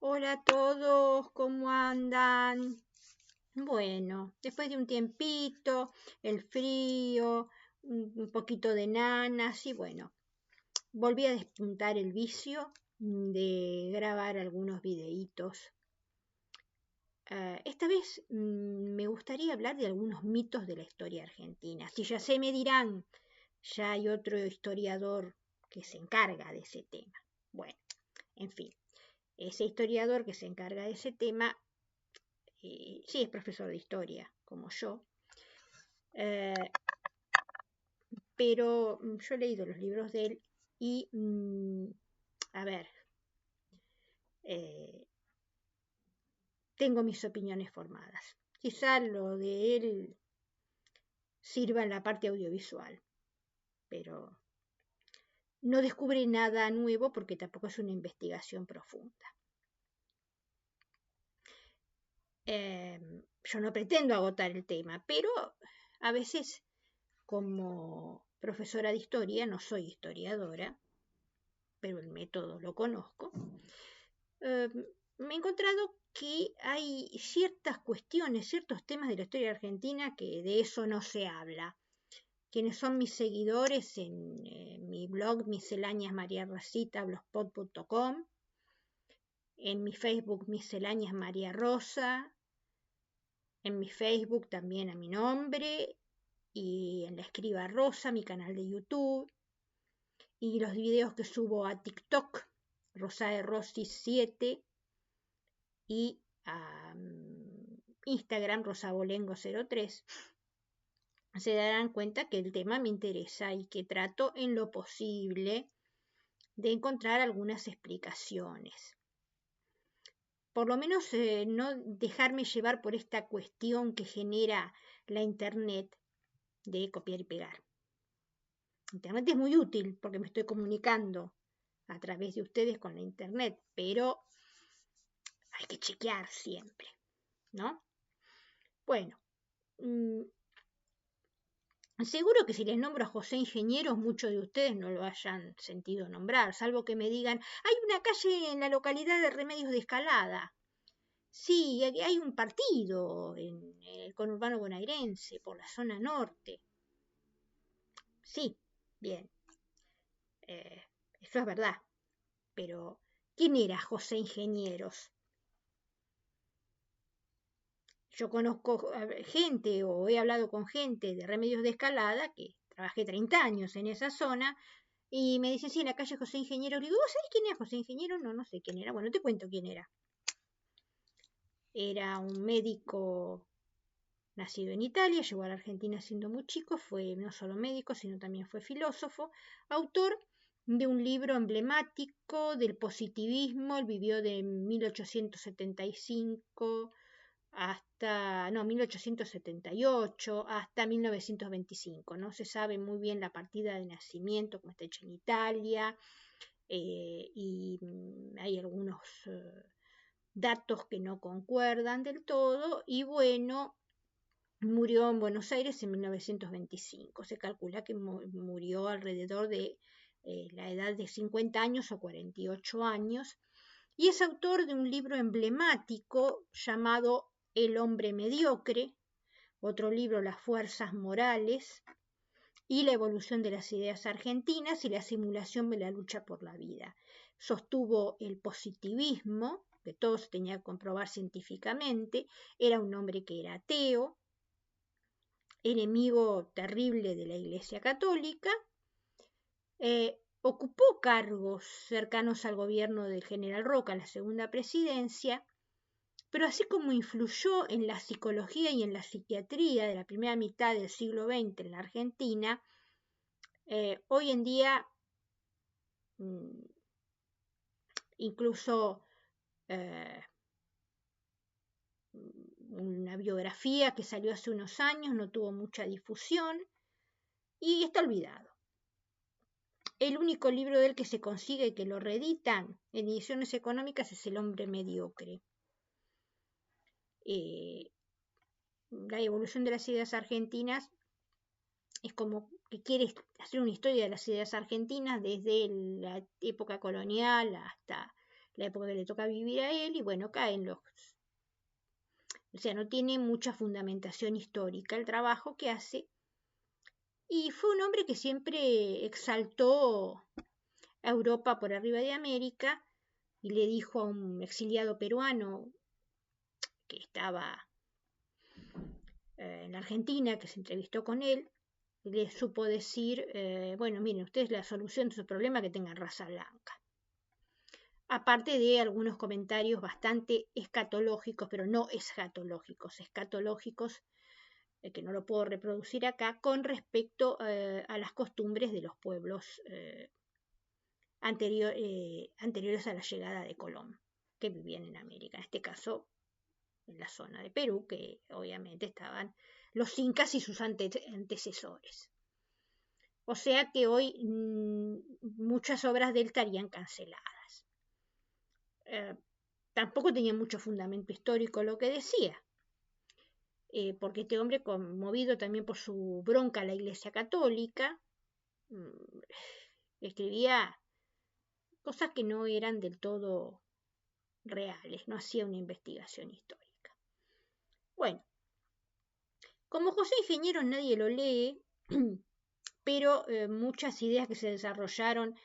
Hola a todos, ¿cómo andan? Bueno, después de un tiempito, el frío, un poquito de nanas y bueno, volví a despuntar el vicio de grabar algunos videitos. Esta vez me gustaría hablar de algunos mitos de la historia argentina. Si ya se me dirán, ya hay otro historiador que se encarga de ese tema. Bueno, en fin, ese historiador que se encarga de ese tema sí es profesor de historia, como yo, eh, pero yo he leído los libros de él y, a ver, eh, tengo mis opiniones formadas. Quizá lo de él sirva en la parte audiovisual, pero no descubre nada nuevo porque tampoco es una investigación profunda. Yo no pretendo agotar el tema, pero a veces como profesora de historia, no soy historiadora, pero el método lo conozco, me he encontrado que hay ciertas cuestiones, ciertos temas de la historia argentina que de eso no se habla. Quienes son mis seguidores en mi blog misceláneas mariarracita.blogspot.com, en mi Facebook misceláneas María Rosa, en mi Facebook también a mi nombre, y en la Escriba Rosa, mi canal de YouTube, y los videos que subo a TikTok, Rosae Rossi 7, y a Instagram, rosabolengo03, se darán cuenta que el tema me interesa y que trato en lo posible de encontrar algunas explicaciones. Por lo menos no dejarme llevar por esta cuestión que genera la Internet de copiar y pegar. Internet es muy útil porque me estoy comunicando a través de ustedes con la Internet, pero hay que chequear siempre, ¿no? Bueno, seguro que si les nombro a José Ingenieros, muchos de ustedes no lo hayan sentido nombrar, salvo que me digan, hay una calle en la localidad de Remedios de Escalada. Sí, hay un partido en el conurbano bonaerense, por la zona norte. Sí, bien, eso es verdad. Pero, ¿quién era José Ingenieros? Yo conozco gente o he hablado con gente de Remedios de Escalada, que trabajé 30 años en esa zona, y me dicen, sí, en la calle José Ingeniero. Le digo, ¿vos sabés quién era José Ingeniero? No, no sé quién era. Bueno, te cuento quién era. Era un médico nacido en Italia, llegó a la Argentina siendo muy chico, fue no solo médico, sino también fue filósofo, autor de un libro emblemático del positivismo. Él vivió de 1875 hasta, no, 1878 hasta 1925. No se sabe muy bien la partida de nacimiento, como está hecha en Italia, y hay algunos datos que no concuerdan del todo, y bueno, murió en Buenos Aires en 1925. Se calcula que murió alrededor de la edad de 50 años o 48 años, y es autor de un libro emblemático llamado El hombre mediocre, otro libro, Las fuerzas morales y la evolución de las ideas argentinas y la simulación de la lucha por la vida. Sostuvo el positivismo, que todo se tenía que comprobar científicamente. Era un hombre que era ateo, enemigo terrible de la Iglesia Católica. Ocupó cargos cercanos al gobierno del general Roca en la segunda presidencia, pero así como influyó en la psicología y en la psiquiatría de la primera mitad del siglo XX en la Argentina, hoy en día incluso una biografía que salió hace unos años no tuvo mucha difusión y está olvidado. El único libro de él que se consigue que lo reeditan en ediciones económicas es El hombre mediocre. La evolución de las ideas argentinas es como que quiere hacer una historia de las ideas argentinas desde la época colonial hasta la época que le toca vivir a él, y bueno, caen los... O sea, no tiene mucha fundamentación histórica el trabajo que hace, y fue un hombre que siempre exaltó a Europa por arriba de América, y le dijo a un exiliado peruano que estaba en la Argentina, que se entrevistó con él, le supo decir, bueno, miren, ustedes la solución de su problema que tengan raza blanca. Aparte de algunos comentarios bastante escatológicos, pero no escatológicos, que no lo puedo reproducir acá, con respecto a las costumbres de los pueblos anteriores a la llegada de Colón, que vivían en América, en este caso en la zona de Perú, que obviamente estaban los incas y sus antecesores. O sea que hoy muchas obras de él estarían canceladas. Tampoco tenía mucho fundamento histórico lo que decía, porque este hombre, conmovido también por su bronca a la Iglesia Católica, escribía cosas que no eran del todo reales, no hacía una investigación histórica. Bueno, como José Ingeniero nadie lo lee, pero muchas ideas que se desarrollaron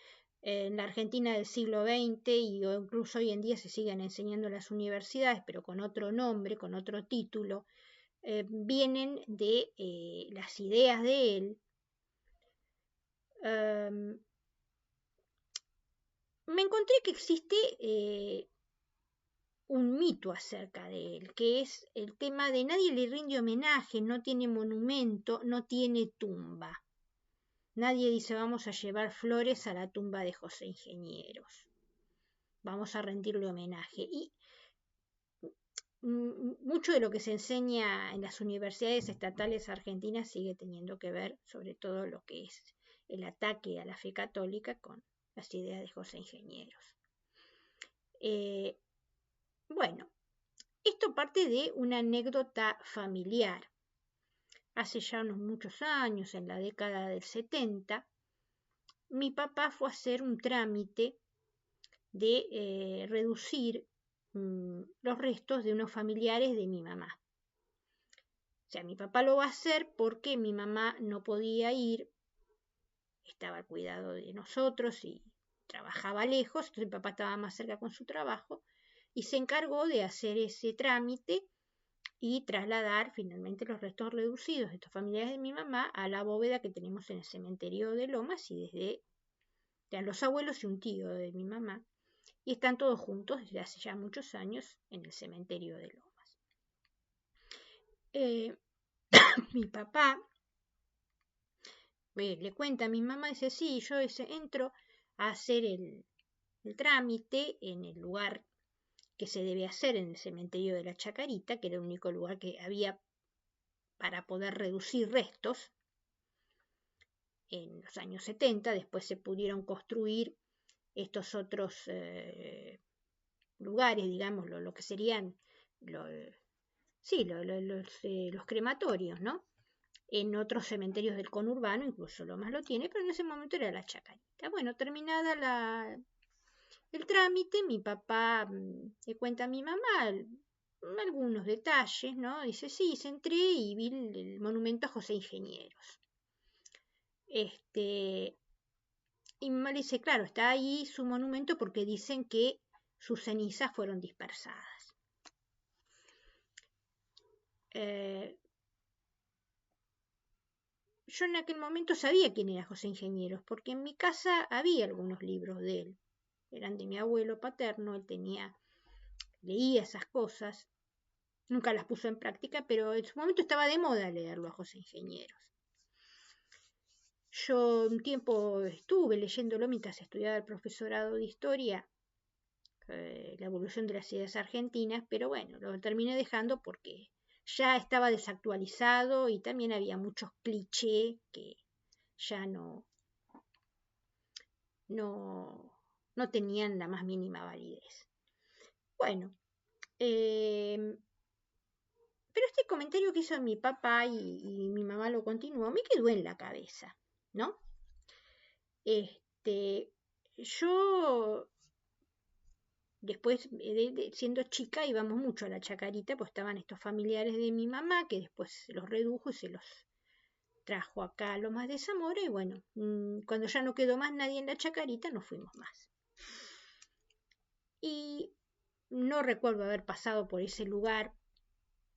en la Argentina del siglo XX y incluso hoy en día se siguen enseñando en las universidades, pero con otro nombre, con otro título, vienen de las ideas de él. Me encontré que existe un mito acerca de él, que es el tema de nadie le rinde homenaje, no tiene monumento, no tiene tumba. Nadie dice vamos a llevar flores a la tumba de José Ingenieros, vamos a rendirle homenaje. Y mucho de lo que se enseña en las universidades estatales argentinas sigue teniendo que ver sobre todo lo que es el ataque a la fe católica con las ideas de José Ingenieros. Bueno, esto parte de una anécdota familiar. Hace ya unos muchos años, en la década del 70, mi papá fue a hacer un trámite de reducir los restos de unos familiares de mi mamá. O sea, mi papá lo va a hacer porque mi mamá no podía ir, estaba al cuidado de nosotros y trabajaba lejos, entonces mi papá estaba más cerca con su trabajo y se encargó de hacer ese trámite y trasladar finalmente los restos reducidos de estos familiares de mi mamá a la bóveda que tenemos en el cementerio de Lomas, y desde eran los abuelos y un tío de mi mamá, y están todos juntos desde hace ya muchos años en el cementerio de Lomas. Mi papá le cuenta a mi mamá, dice, sí, yo entro a hacer el trámite en el lugar que se debe hacer, en el cementerio de la Chacarita, que era el único lugar que había para poder reducir restos en los años 70. Después se pudieron construir estos otros lugares, digamos, lo que serían los crematorios, ¿no? En otros cementerios del conurbano, incluso Lomas lo tiene, pero en ese momento era la Chacarita. Bueno, terminada el trámite, mi papá le cuenta a mi mamá algunos detalles, ¿no? Dice, sí, entré y vi el monumento a José Ingenieros. Y mi mamá le dice, claro, está ahí su monumento porque dicen que sus cenizas fueron dispersadas. Yo en aquel momento sabía quién era José Ingenieros, porque en mi casa había algunos libros de él. Eran de mi abuelo paterno, él leía esas cosas. Nunca las puso en práctica, pero en su momento estaba de moda leerlo a José Ingenieros. Yo un tiempo estuve leyéndolo mientras estudiaba el profesorado de historia, la evolución de las ideas argentinas, pero bueno, lo terminé dejando porque ya estaba desactualizado y también había muchos clichés que ya no tenían la más mínima validez. Bueno, pero este comentario que hizo mi papá y mi mamá lo continuó, me quedó en la cabeza, ¿no? Yo después, siendo chica, íbamos mucho a la Chacarita, pues estaban estos familiares de mi mamá, que después se los redujo y se los trajo acá a Lomas de Zamora, y bueno, cuando ya no quedó más nadie en la Chacarita, no fuimos más. Y no recuerdo haber pasado por ese lugar,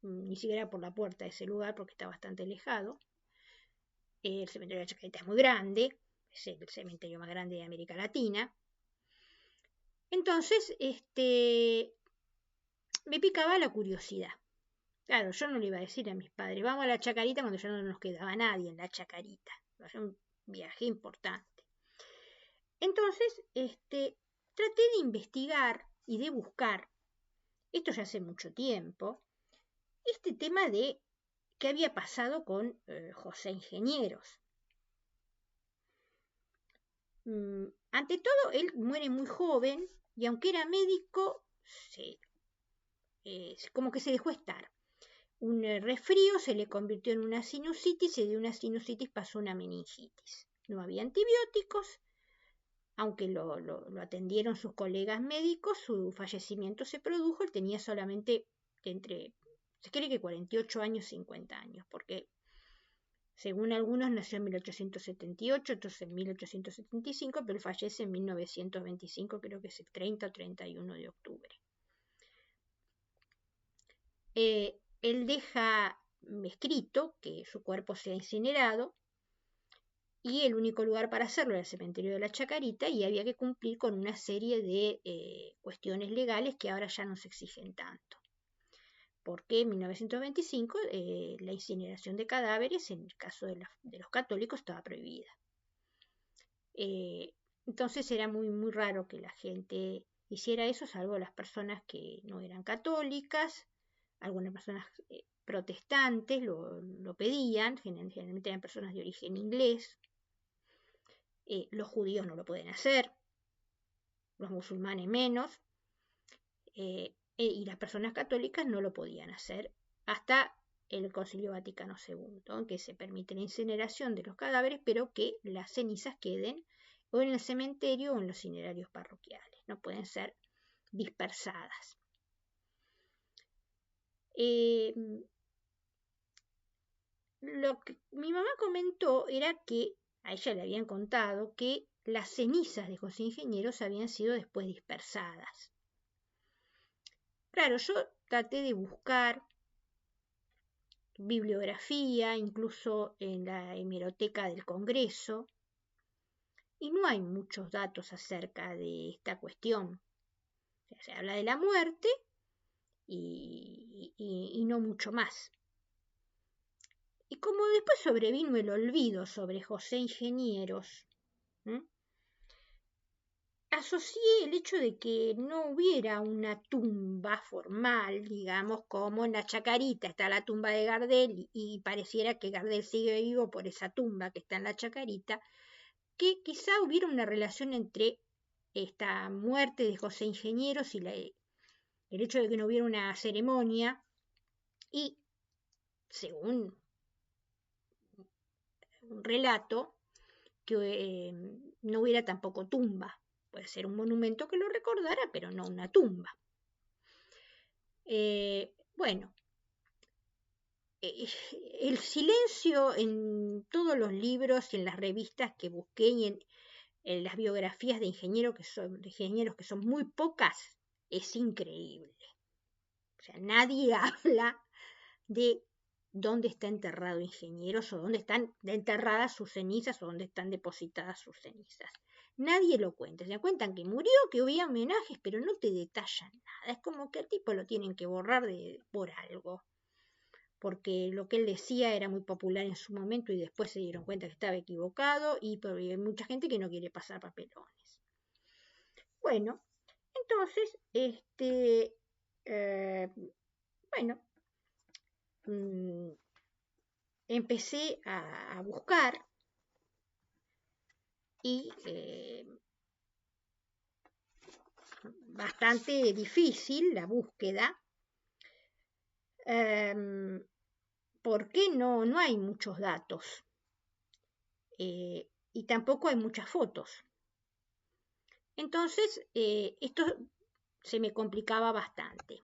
ni siquiera por la puerta de ese lugar, porque está bastante alejado. El cementerio de la Chacarita es muy grande, es el cementerio más grande de América Latina. Entonces, me picaba la curiosidad. Claro, yo no le iba a decir a mis padres, vamos a la Chacarita cuando ya no nos quedaba nadie en la Chacarita. Era un viaje importante. Entonces, traté de investigar y de buscar, esto ya hace mucho tiempo, este tema de qué había pasado con José Ingenieros. Ante todo, él muere muy joven y aunque era médico, como que se dejó estar. Un resfrío se le convirtió en una sinusitis y de una sinusitis pasó una meningitis. No había antibióticos, aunque lo atendieron sus colegas médicos, su fallecimiento se produjo, él tenía solamente se cree que 48 años, 50 años, porque según algunos nació en 1878, otros en 1875, pero fallece en 1925, creo que es el 30 o 31 de octubre. Él deja escrito que su cuerpo sea incinerado y el único lugar para hacerlo era el cementerio de la Chacarita y había que cumplir con una serie de cuestiones legales que ahora ya no se exigen tanto. Porque en 1925 la incineración de cadáveres en el caso de los católicos estaba prohibida. Entonces era muy, muy raro que la gente hiciera eso, salvo las personas que no eran católicas, algunas personas protestantes lo pedían, generalmente eran personas de origen inglés. Los judíos no lo pueden hacer, los musulmanes menos, y las personas católicas no lo podían hacer hasta el Concilio Vaticano II, en que se permite la incineración de los cadáveres, pero que las cenizas queden o en el cementerio o en los cinerarios parroquiales, no pueden ser dispersadas. Lo que mi mamá comentó era que a ella le habían contado que las cenizas de José Ingenieros habían sido después dispersadas. Claro, yo traté de buscar bibliografía, incluso en la hemeroteca del Congreso, y no hay muchos datos acerca de esta cuestión. O sea, se habla de la muerte y no mucho más. Y como después sobrevino el olvido sobre José Ingenieros, asocié el hecho de que no hubiera una tumba formal, digamos, como en la Chacarita está la tumba de Gardel y pareciera que Gardel sigue vivo por esa tumba que está en la Chacarita, que quizá hubiera una relación entre esta muerte de José Ingenieros y el hecho de que no hubiera una ceremonia y, según un relato, que no hubiera tampoco tumba. Puede ser un monumento que lo recordara, pero no una tumba. Bueno, el silencio en todos los libros y en las revistas que busqué y en las biografías de ingenieros que son muy pocas, es increíble. O sea, nadie habla de dónde está enterrado Ingenieros o dónde están enterradas sus cenizas o dónde están depositadas sus cenizas. Nadie lo cuenta. Se cuentan que murió, que había homenajes, pero no te detallan nada. Es como que al tipo lo tienen que borrar por algo. Porque lo que él decía era muy popular en su momento y después se dieron cuenta que estaba equivocado y hay mucha gente que no quiere pasar papelones. Bueno, entonces, bueno, empecé a buscar y bastante difícil la búsqueda, porque no hay muchos datos y tampoco hay muchas fotos. Entonces, esto se me complicaba bastante.